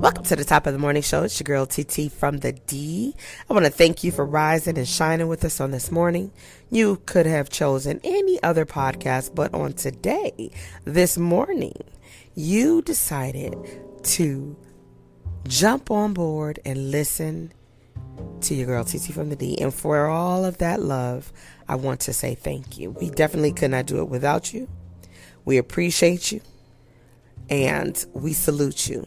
Welcome to the top of the morning show. It's your girl TT from the D. I want to thank you for rising and shining with us on this morning. You could have chosen any other podcast, but on today, this morning, you decided to jump on board and listen to your girl TT from the D. And for all of that love, I want to say thank you. We definitely could not do it without you. We appreciate you and we salute you.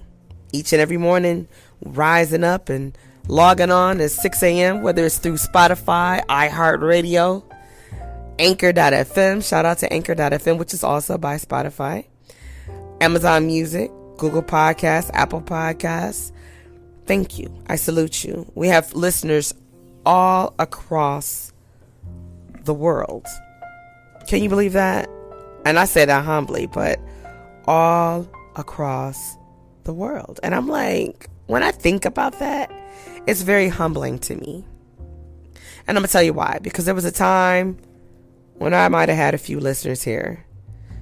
Each and every morning, rising up and logging on at 6 a.m., whether it's through Spotify, iHeartRadio, Anchor.fm. Shout out to Anchor.fm, which is also by Spotify, Amazon Music, Google Podcasts, Apple Podcasts. Thank you. I salute you. We have listeners all across the world. Can you believe that? And I say that humbly, but all across the world. And I'm like, when I think about that, it's very humbling to me. And I'm gonna tell you why. Because there was a time when I might have had a few listeners here.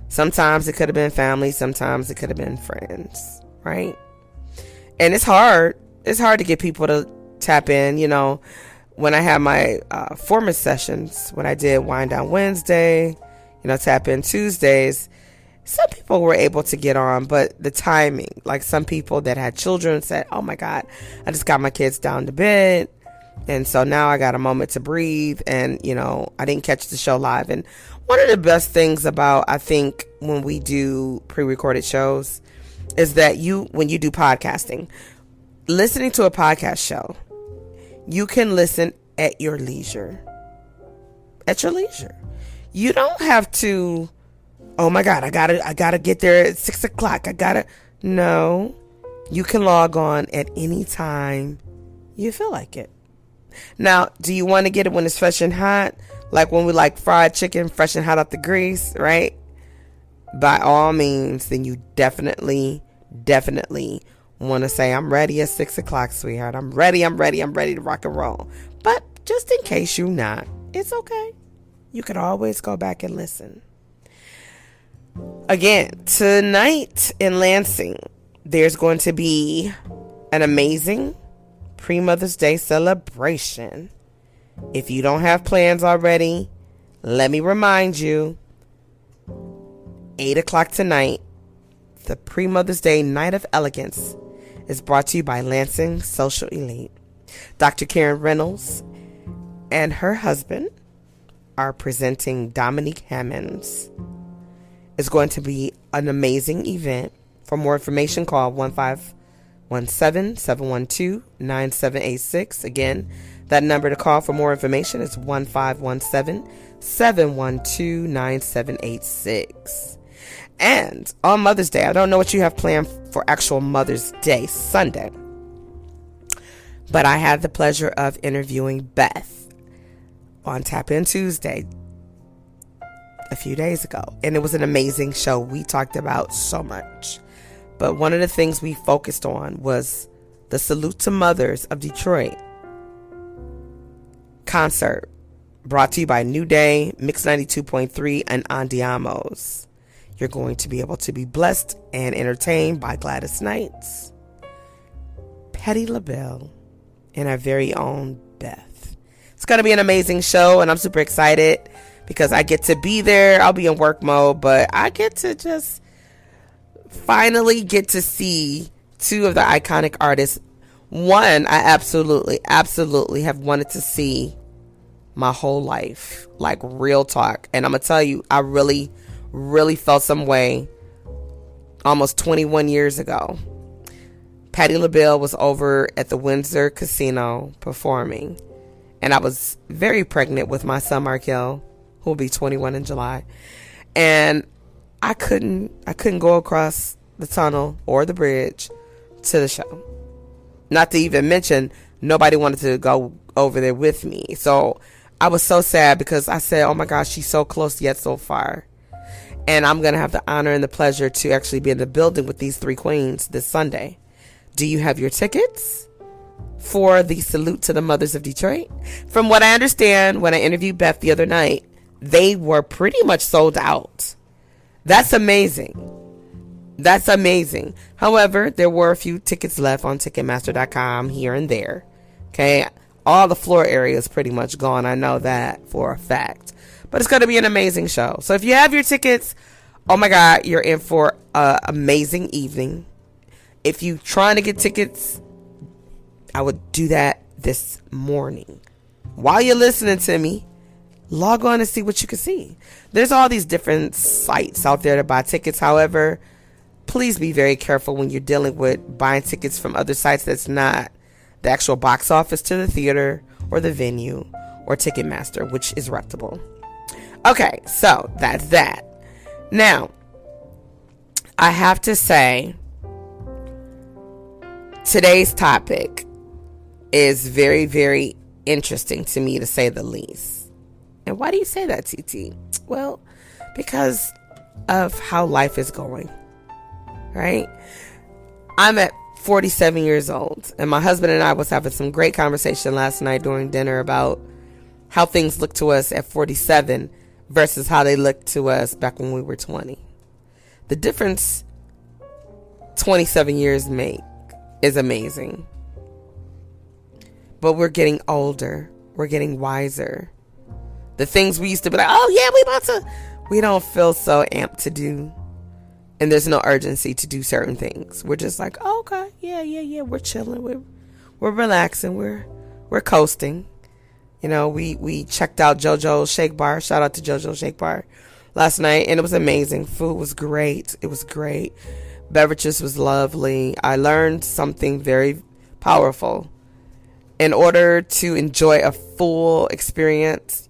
Sometimes it could have been family, sometimes it could have been friends, right? And it's hard to get people to tap in. You know, when I had my former sessions, when I did Wind Down Wednesday, Tap In Tuesdays, some people were able to get on, but the timing, like some people that had children said, oh my God, I just got my kids down to bed. And so now I got a moment to breathe. And, I didn't catch the show live. And one of the best things about, I think, when we do pre-recorded shows is that when you do podcasting, listening to a podcast show, you can listen at your leisure. At your leisure. You don't have to, oh my God, I gotta get there at 6 o'clock. No, you can log on at any time you feel like it. Now, do you want to get it when it's fresh and hot? Like when we like fried chicken, fresh and hot out the grease, right? By all means, then you definitely want to say, I'm ready at 6 o'clock, sweetheart. I'm ready to rock and roll. But just in case you're not, it's okay. You could always go back and listen. Again, tonight in Lansing, there's going to be an amazing pre-Mother's Day celebration. If you don't have plans already, let me remind you, 8 o'clock tonight, the pre-Mother's Day Night of Elegance is brought to you by Lansing Social Elite. Dr. Karen Reynolds and her husband are presenting Dominique Hammonds. It's going to be an amazing event. For more information, call 1517-712-9786. Again, that number to call for more information is 1517-712-9786. And on Mother's Day, I don't know what you have planned for actual Mother's Day Sunday, but I had the pleasure of interviewing Beth on Tap In Tuesday a few days ago, and it was an amazing show. We talked about so much, but one of the things we focused on was the Salute to Mothers of Detroit concert, brought to you by New Day, Mix 92.3, and Andiamos. You're going to be able to be blessed and entertained by Gladys Knights, Patti LaBelle, and our very own Beth. It's going to be an amazing show, and I'm super excited because I get to be there. I'll be in work mode, but I get to just finally get to see two of the iconic artists. One, I absolutely have wanted to see my whole life, like real talk. And I'm going to tell you, I really felt some way almost 21 years ago. Patti LaBelle was over at the Windsor Casino performing, and I was very pregnant with my son Markel, who will be 21 in July. And I couldn't go across the tunnel or the bridge to the show. Not to even mention, nobody wanted to go over there with me. So I was so sad because I said, oh my gosh, she's so close yet so far. And I'm going to have the honor and the pleasure to actually be in the building with these three queens this Sunday. Do you have your tickets for the Salute to the Mothers of Detroit? From what I understand, when I interviewed Beth the other night, they were pretty much sold out. That's amazing. That's amazing. However, there were a few tickets left on Ticketmaster.com here and there. Okay. All the floor area is pretty much gone. I know that for a fact. But it's going to be an amazing show. So if you have your tickets, oh my God, you're in for an amazing evening. If you're trying to get tickets, I would do that this morning. While you're listening to me, log on and see what you can see. There's all these different sites out there to buy tickets. However, please be very careful when you're dealing with buying tickets from other sites that's not the actual box office to the theater or the venue or Ticketmaster, which is reputable. Okay, so that's that. Now, I have to say, today's topic is very, very interesting to me, to say the least. And why do you say that, TT? Well, because of how life is going, right? I'm at 47 years old, and my husband and I was having some great conversation last night during dinner about how things look to us at 47 versus how they looked to us back when we were 20. The difference 27 years make is amazing. But we're getting older. We're getting wiser. The things we used to be like, oh yeah, we don't feel so amped to do. And there's no urgency to do certain things. We're just like, oh, okay, yeah. We're chilling. We're relaxing. We're coasting. You know, we checked out JoJo's Shake Bar. Shout out to JoJo's Shake Bar last night, and it was amazing. Food was great. It was great. Beverages was lovely. I learned something very powerful. In order to enjoy a full experience,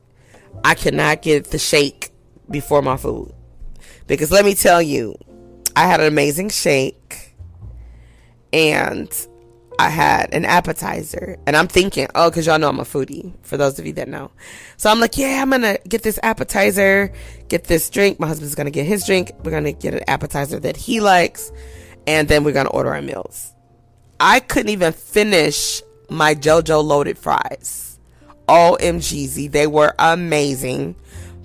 I cannot get the shake before my food. Because let me tell you, I had an amazing shake and I had an appetizer, and I'm thinking, oh, because y'all know I'm a foodie, for those of you that know. So I'm like, yeah, I'm going to get this appetizer, get this drink. My husband's going to get his drink. We're going to get an appetizer that he likes, and then we're going to order our meals. I couldn't even finish my JoJo loaded fries. OMGZ, they were amazing,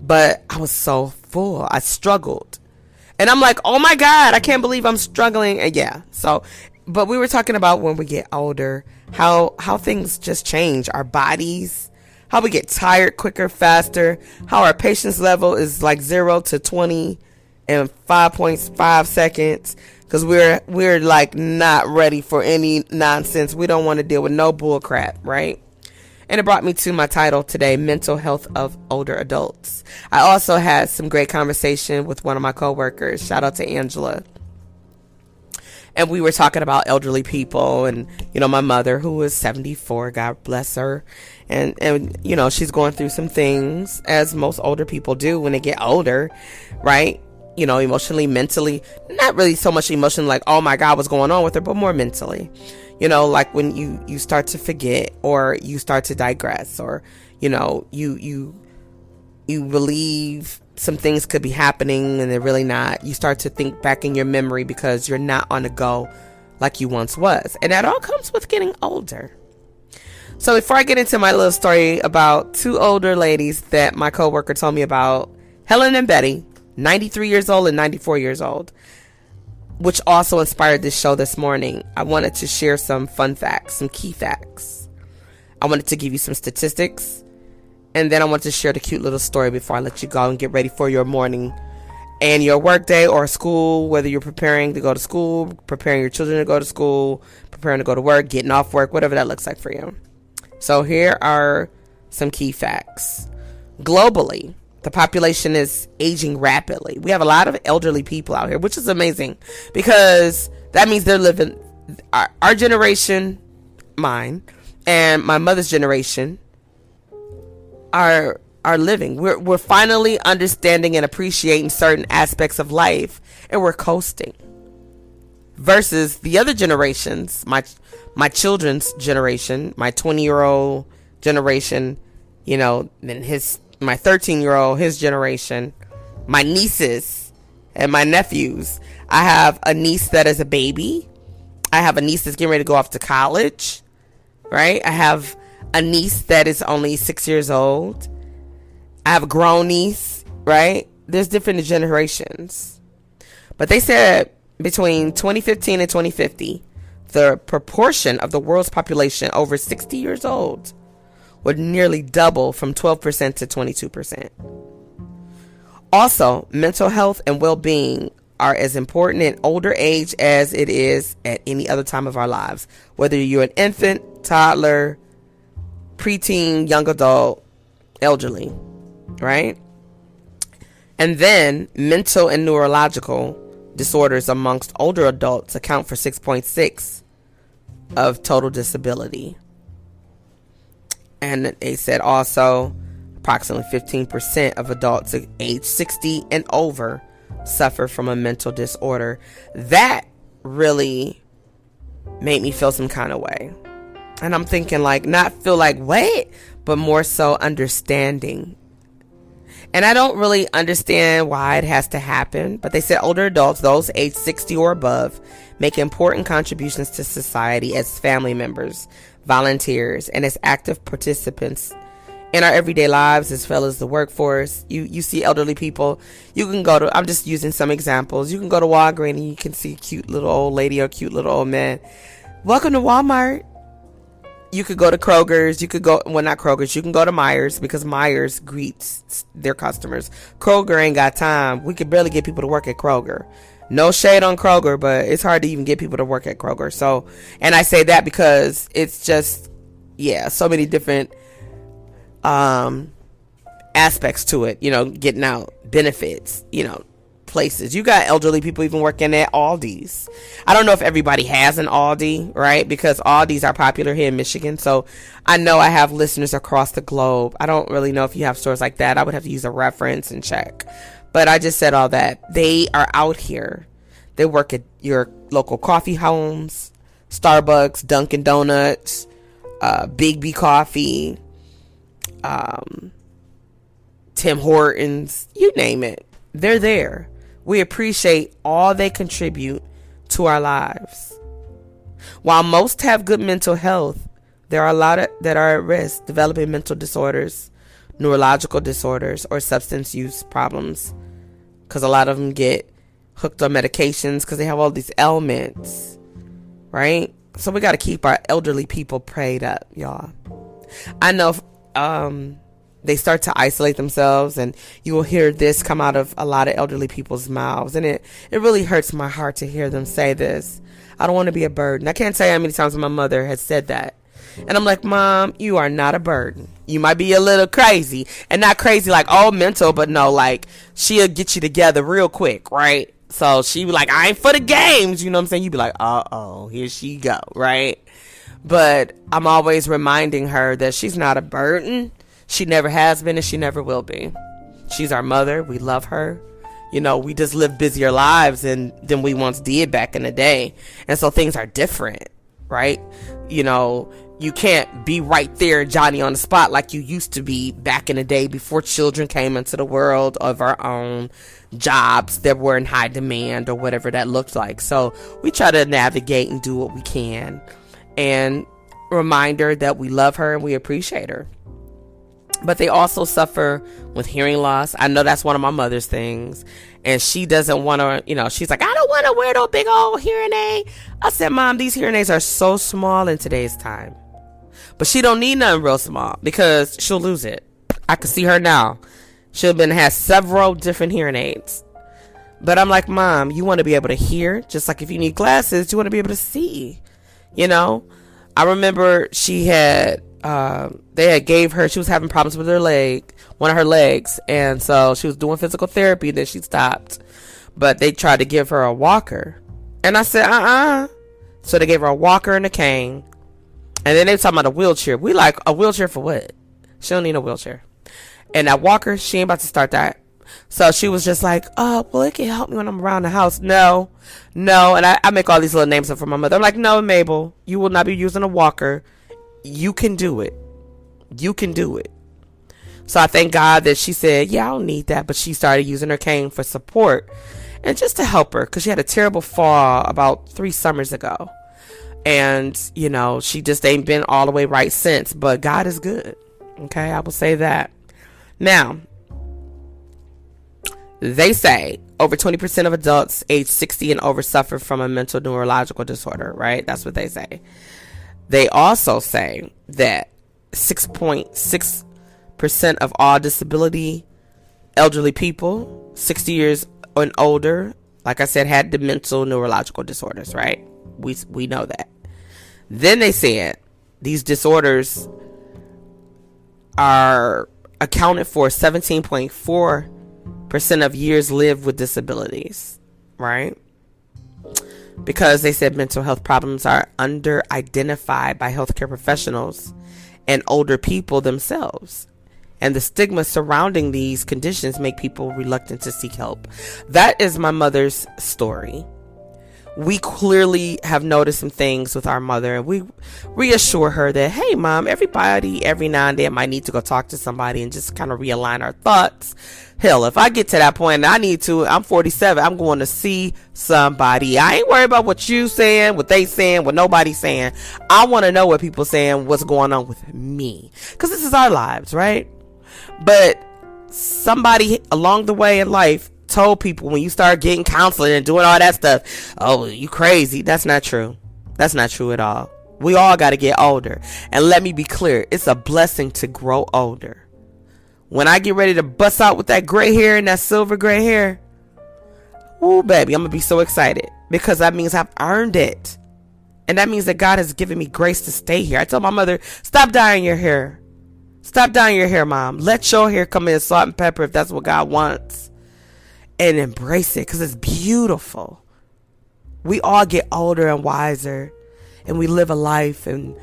but I was so full. I struggled. And I'm like, oh my God, I can't believe I'm struggling. And yeah, so, but we were talking about when we get older, how things just change, our bodies, how we get tired quicker, faster, how our patience level is like 0 to 20 in 5.5 seconds. Because we're like not ready for any nonsense. We don't want to deal with no bull crap, right? And it brought me to my title today, Mental Health of Older Adults. I also had some great conversation with one of my coworkers. Shout out to Angela. And we were talking about elderly people, and, you know, my mother, who is 74, God bless her. And, you know, she's going through some things, as most older people do when they get older, right? You know, emotionally, mentally, not really so much emotionally, like, oh my God, what's going on with her, but more mentally. You know, like when you start to forget, or you start to digress, or, you know, you believe some things could be happening and they're really not. You start to think back in your memory because you're not on the go like you once was. And that all comes with getting older. So before I get into my little story about two older ladies that my coworker told me about, Helen and Betty, 93 years old and 94 years old, which also inspired this show this morning, I wanted to share some fun facts, some key facts. I wanted to give you some statistics, and then I want to share the cute little story before I let you go and get ready for your morning and your work day or school, whether you're preparing to go to school, preparing your children to go to school, preparing to go to work, getting off work, whatever that looks like for you. So here are some key facts. Globally, the population is aging rapidly. We have a lot of elderly people out here, which is amazing, because that means they're living, our generation, mine, and my mother's generation are living. We're finally understanding and appreciating certain aspects of life, and we're coasting. Versus the other generations, my children's generation, my 20-year-old generation, you know, and my 13-year-old, his generation, my nieces and my nephews. I have a niece that is a baby. I have a niece that's getting ready to go off to college, right? I have a niece that is only 6 years old. I have a grown niece, right? There's different generations. But they said between 2015 and 2050, the proportion of the world's population over 60 years old would nearly double from 12% to 22%. Also, mental health and well-being are as important in older age as it is at any other time of our lives. Whether you're an infant, toddler, preteen, young adult, elderly, right? And then mental and neurological disorders amongst older adults account for 6.6 of total disability. And they said also approximately 15% of adults age 60 and over suffer from a mental disorder. That really made me feel some kind of way. And I'm thinking, like, not feel like, what? But more so understanding. And I don't really understand why it has to happen. But they said older adults, those age 60 or above, make important contributions to society as family members, volunteers, and as active participants in our everyday lives as well as the workforce. You see elderly people. You can go to, I'm just using some examples. You can go to Walgreens and you can see a cute little old lady or a cute little old man. Welcome to Walmart. You could go to Kroger's. You could go, well, not Kroger's. You can go to Myers because Myers greets their customers. Kroger ain't got time. We could barely get people to work at Kroger. No shade on Kroger, but it's hard to even get people to work at Kroger. So, and I say that because it's just, yeah, so many different aspects to it, you know, getting out benefits, you know, places. You got elderly people even working at Aldi's. I don't know if everybody has an Aldi, right? Because Aldi's are popular here in Michigan. So I know I have listeners across the globe. I don't really know if you have stores like that. I would have to use a reference and check. But I just said all that. They are out here. They work at your local coffee homes, Starbucks, Dunkin' Donuts, Big B Coffee, Tim Hortons, you name it. They're there. We appreciate all they contribute to our lives. While most have good mental health, there are a lot that are at risk developing mental disorders, neurological disorders, or substance use problems, because a lot of them get hooked on medications because they have all these ailments, right? So we got to keep our elderly people prayed up, y'all. I know they start to isolate themselves, and you will hear this come out of a lot of elderly people's mouths, and it really hurts my heart to hear them say this. I don't want to be a burden. I can't tell you how many times my mother has said that. And I'm like, Mom, you are not a burden. You might be a little crazy, and not crazy like, oh, mental, but no, like, she'll get you together real quick, right? So she be like, I ain't for the games, you know what I'm saying? You be like, uh-oh, here she go, right? But I'm always reminding her that she's not a burden. She never has been, and she never will be. She's our mother. We love her. You know, we just live busier lives than we once did back in the day. And so things are different, right? You know, you can't be right there, Johnny on the spot, like you used to be back in the day before children came into the world of our own, jobs that were in high demand or whatever that looked like. So we try to navigate and do what we can, and remind her that we love her and we appreciate her. But they also suffer with hearing loss. I know that's one of my mother's things. And she doesn't want to, you know, she's like, I don't want to wear no big old hearing aid. I said, Mom, these hearing aids are so small in today's time. But she don't need nothing real small because she'll lose it. I can see her now. She'll has several different hearing aids. But I'm like, Mom, you want to be able to hear, just like if you need glasses, you want to be able to see. You know, I remember she had, they had gave her, she was having problems with her leg, one of her legs. And so she was doing physical therapy. Then she stopped. But they tried to give her a walker. And I said, So they gave her a walker and a cane. And then they were talking about a wheelchair. We like, a wheelchair for what? She don't need a wheelchair. And that walker, she ain't about to start that. So she was just like, oh, well, it can help me when I'm around the house. No. And I make all these little names up for my mother. I'm like, no, Mabel, you will not be using a walker. You can do it. You can do it. So I thank God that she said, yeah, I don't need that. But she started using her cane for support and just to help her, because she had a terrible fall about 3 summers ago. And, you know, she just ain't been all the way right since. But God is good. Okay, I will say that. Now, They say over 20% of adults age 60 and over suffer from a mental neurological disorder, right? That's what they say. They also say that 6.6% of all disability elderly people, 60 years and older, like I said, had the mental neurological disorders, right? We know that. Then they said these disorders are accounted for 17.4% of years lived with disabilities, right? Because they said mental health problems are under-identified by healthcare professionals and older people themselves. And the stigma surrounding these conditions make people reluctant to seek help. That is my mother's story. We clearly have noticed some things with our mother, and we reassure her that, hey, Mom, everybody every now and then might need to go talk to somebody and just kind of realign our thoughts. Hell, if I get to that point and I need to, I'm 47, I'm going to see somebody. I ain't worried about what you saying, what they saying, what nobody's saying. I want to know what people saying, what's going on with me. Because this is our lives, right? But somebody along the way in life told people, when you start getting counseling and doing all that stuff, oh, you crazy. That's not true. That's not true at all. We all got to get older. And let me be clear, it's a blessing to grow older. When I get ready to bust out with that gray hair and that silver gray hair, ooh, baby, I'm going to be so excited, because that means I've earned it. And that means that God has given me grace to stay here. I told my mother, stop dyeing your hair. Stop dyeing your hair, Mom. Let your hair come in salt and pepper if that's what God wants. And embrace it, because it's beautiful. We all get older and wiser, and we live a life, and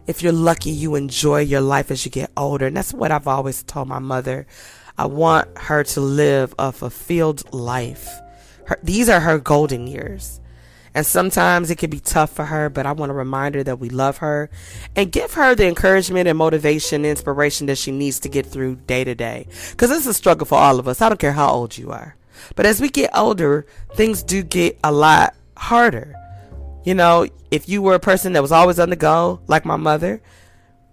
if you're lucky, you enjoy your life as you get older. And that's what I've always told my mother. I want her to live a fulfilled life. These are her golden years. And sometimes it can be tough for her, but I want to remind her that we love her and give her the encouragement and motivation and inspiration that she needs to get through day to day. Because it's a struggle for all of us. I don't care how old you are. But as we get older, things do get a lot harder. You know, if you were a person that was always on the go, like my mother,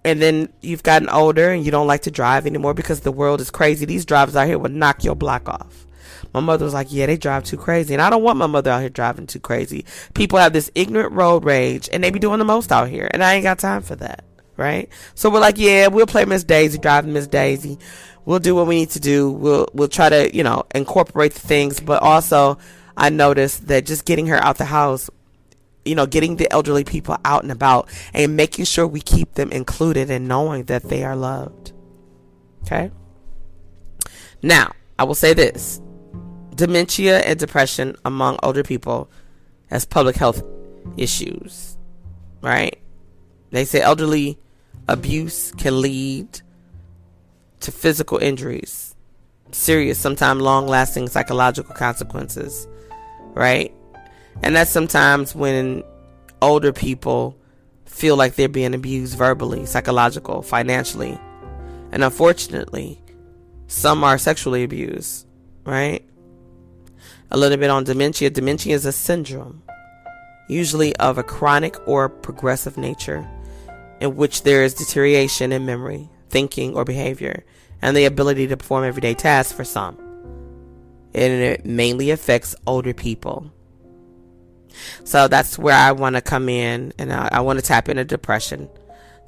and then you've gotten older and you don't like to drive anymore because the world is crazy, these drivers out here would knock your block off. My mother was like, yeah, they drive too crazy. And I don't want my mother out here driving too crazy. People have this ignorant road rage, and they be doing the most out here. And I ain't got time for that, right? So we're like, yeah, we'll play Miss Daisy, driving Miss Daisy. We'll do what we need to do. We'll try to, incorporate the things. But also, I noticed that just getting her out the house, getting the elderly people out and about and making sure we keep them included and knowing that they are loved. Okay? Now, I will say this. Dementia and depression among older people as public health issues, right? They say elderly abuse can lead to physical injuries, serious, sometimes long-lasting psychological consequences, right? And that's sometimes when older people feel like they're being abused verbally, psychological, financially. And unfortunately, some are sexually abused, right? A little bit on dementia. Dementia is a syndrome, usually of a chronic or progressive nature, in which there is deterioration in memory, thinking, or behavior, and the ability to perform everyday tasks for some. And it mainly affects older people. So that's where I want to come in, and I want to tap into depression.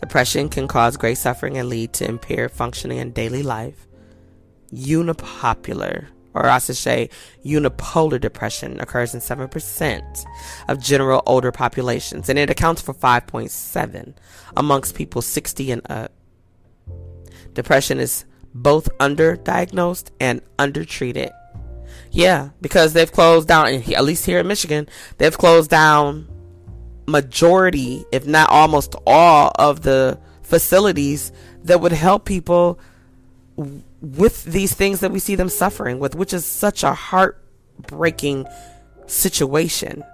Depression can cause great suffering and lead to impaired functioning in daily life. Unipolar depression occurs in 7% of general older populations, and it accounts for 5.7% amongst people 60 and up. Depression is both underdiagnosed and undertreated. Yeah, because they've closed down, at least here in Michigan, they've closed down majority, if not almost all, of the facilities that would help people with these things that we see them suffering with, which is such a heartbreaking situation.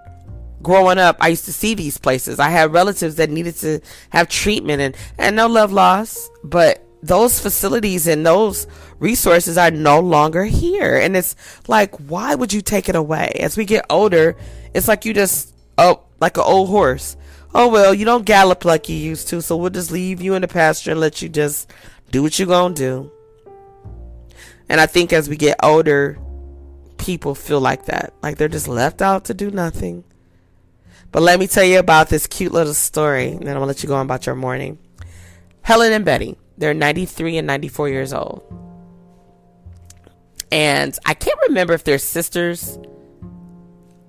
Growing up, I used to see these places. I had relatives that needed to have treatment and no love lost, but those facilities and those resources are no longer here. And it's like, why would you take it away? As we get older, it's like you just, like an old horse. Oh, well, you don't gallop like you used to, so we'll just leave you in the pasture and let you just do what you're going to do. And I think as we get older, people feel like that. Like they're just left out to do nothing. But let me tell you about this cute little story, and then I'm going to let you go on about your morning. Helen and Betty, they're 93 and 94 years old. And I can't remember if they're sisters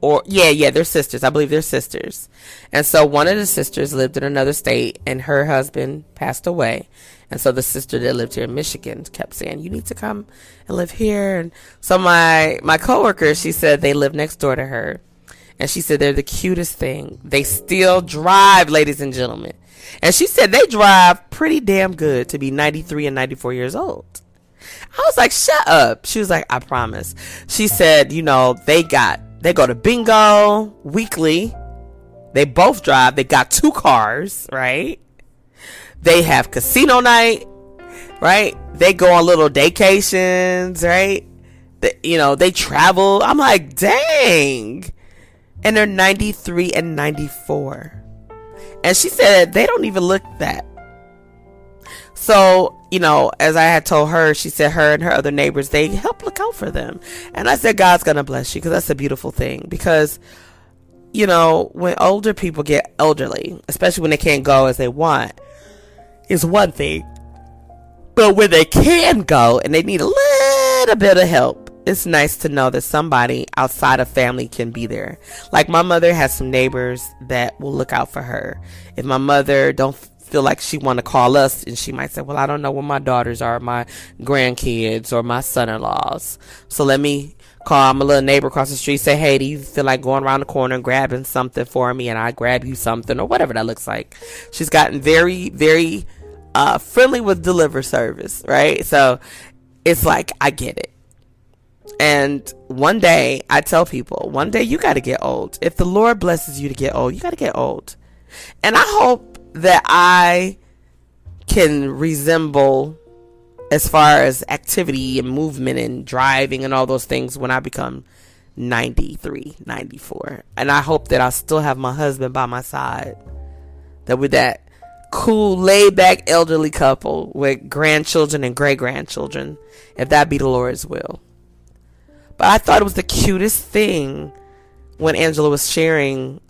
or, yeah, they're sisters. I believe they're sisters. And so one of the sisters lived in another state, and her husband passed away. And so the sister that lived here in Michigan kept saying, you need to come and live here. And so my coworker, she said they live next door to her. And she said they're the cutest thing. They still drive, ladies and gentlemen. And she said they drive pretty damn good to be 93 and 94 years old. I was like, shut up. She was like, I promise. She said, you know, they go to bingo weekly. They both drive. They got 2 cars, right? They have casino night, right? They go on little vacations, right? They travel. I'm like, dang. And they're 93 and 94. And she said they don't even look that. So, as I had told her, she said her and her other neighbors, they help look out for them. And I said, God's going to bless you, because that's a beautiful thing. Because, when older people get elderly, especially when they can't go as they want, is one thing. But when they can go and they need a little bit of help, it's nice to know that somebody outside of family can be there. Like my mother has some neighbors that will look out for her. If my mother don't feel like she want to call us, and she might say, well, I don't know where my daughters are, my grandkids or my son-in-laws. So let me call my little neighbor across the street, say, hey, do you feel like going around the corner and grabbing something for me? And I grab you something, or whatever that looks like. She's gotten very, very friendly with deliver service, right? So it's like, I get it. And one day, I tell people, one day you got to get old. If the Lord blesses you to get old, you got to get old. And I hope that I can resemble, as far as activity and movement and driving and all those things, when I become 93, 94. And I hope that I still have my husband by my side. That with that cool, laid-back elderly couple with grandchildren and great-grandchildren, if that be the Lord's will. But I thought it was the cutest thing when Angela was sharing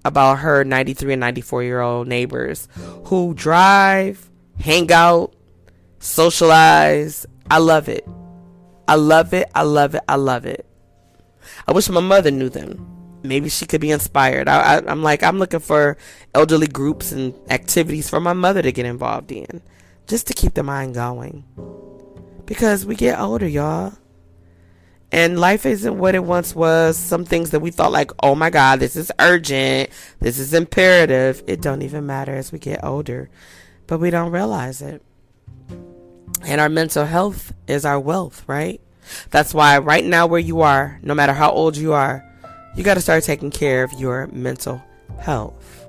about her 93 and 94-year-old neighbors who drive, hang out, socialize. I love it. I love it. I love it. I love it. I wish my mother knew them. Maybe she could be inspired. I'm looking for elderly groups and activities for my mother to get involved in, just to keep the mind going. Because we get older, y'all. And life isn't what it once was. Some things that we thought like, oh my God, this is urgent, this is imperative. It don't even matter as we get older. But we don't realize it. And our mental health is our wealth, right? That's why right now where you are, no matter how old you are, you got to start taking care of your mental health.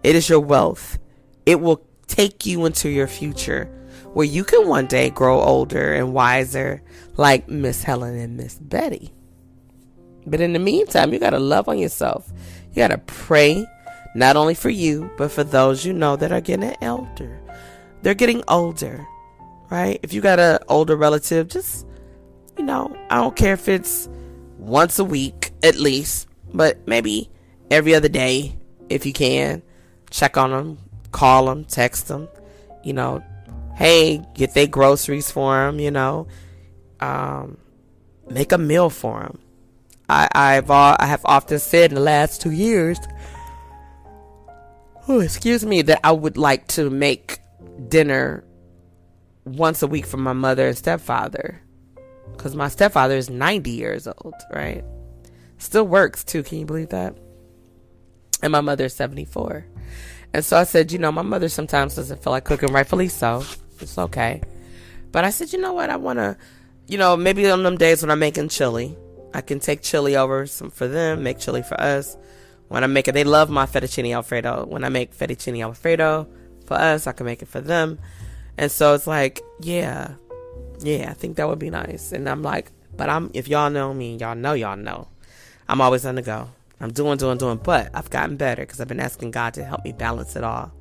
It is your wealth. It will take you into your future, where you can one day grow older and wiser like Miss Helen and Miss Betty. But in the meantime, you got to love on yourself. You got to pray, not only for you, but for those you know that are getting older. They're getting older, right? If you got an older relative, just, I don't care if it's once a week at least, but maybe every other day if you can. Check on them, call them, text them, hey, get their groceries for them, make a meal for them. I have often said in the last 2 years, that I would like to make dinner once a week for my mother and stepfather, because my stepfather is 90 years old, right? Still works too. Can you believe that? And my mother is 74. And so I said, my mother sometimes doesn't feel like cooking, rightfully so. It's okay. But I said, you know what? I want to, maybe on them days when I'm making chili, I can take chili over for them, make chili for us. When I make it, they love my fettuccine alfredo. When I make fettuccine alfredo for us, I can make it for them. And so it's like, yeah, I think that would be nice. And I'm like, but if y'all know me, y'all know. I'm always on the go. I'm doing. But I've gotten better because I've been asking God to help me balance it all.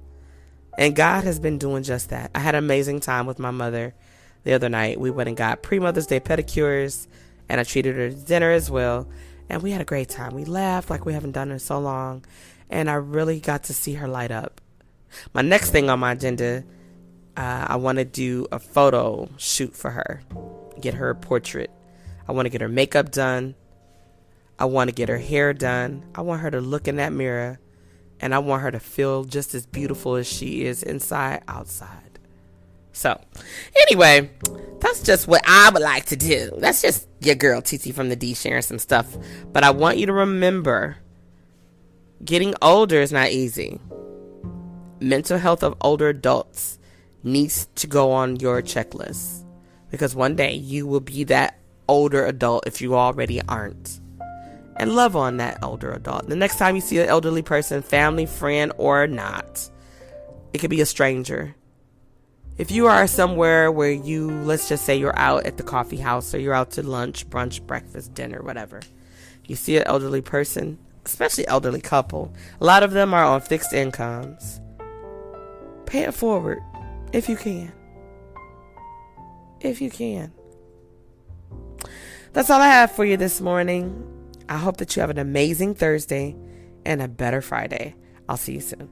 And God has been doing just that. I had an amazing time with my mother the other night. We went and got pre-Mother's Day pedicures and I treated her to dinner as well. And we had a great time. We laughed like we haven't done in so long. And I really got to see her light up. My next thing on my agenda, I want to do a photo shoot for her. Get her a portrait. I want to get her makeup done. I want to get her hair done. I want her to look in that mirror. And I want her to feel just as beautiful as she is inside, outside. So, anyway, that's just what I would like to do. That's just your girl, TT from the D, sharing some stuff. But I want you to remember, getting older is not easy. Mental health of older adults needs to go on your checklist. Because one day you will be that older adult if you already aren't. And love on that older adult. The next time you see an elderly person, family, friend, or not, it could be a stranger. If you are somewhere where let's just say you're out at the coffee house or you're out to lunch, brunch, breakfast, dinner, whatever. You see an elderly person, especially elderly couple. A lot of them are on fixed incomes. Pay it forward if you can. If you can. That's all I have for you this morning. I hope that you have an amazing Thursday and a better Friday. I'll see you soon.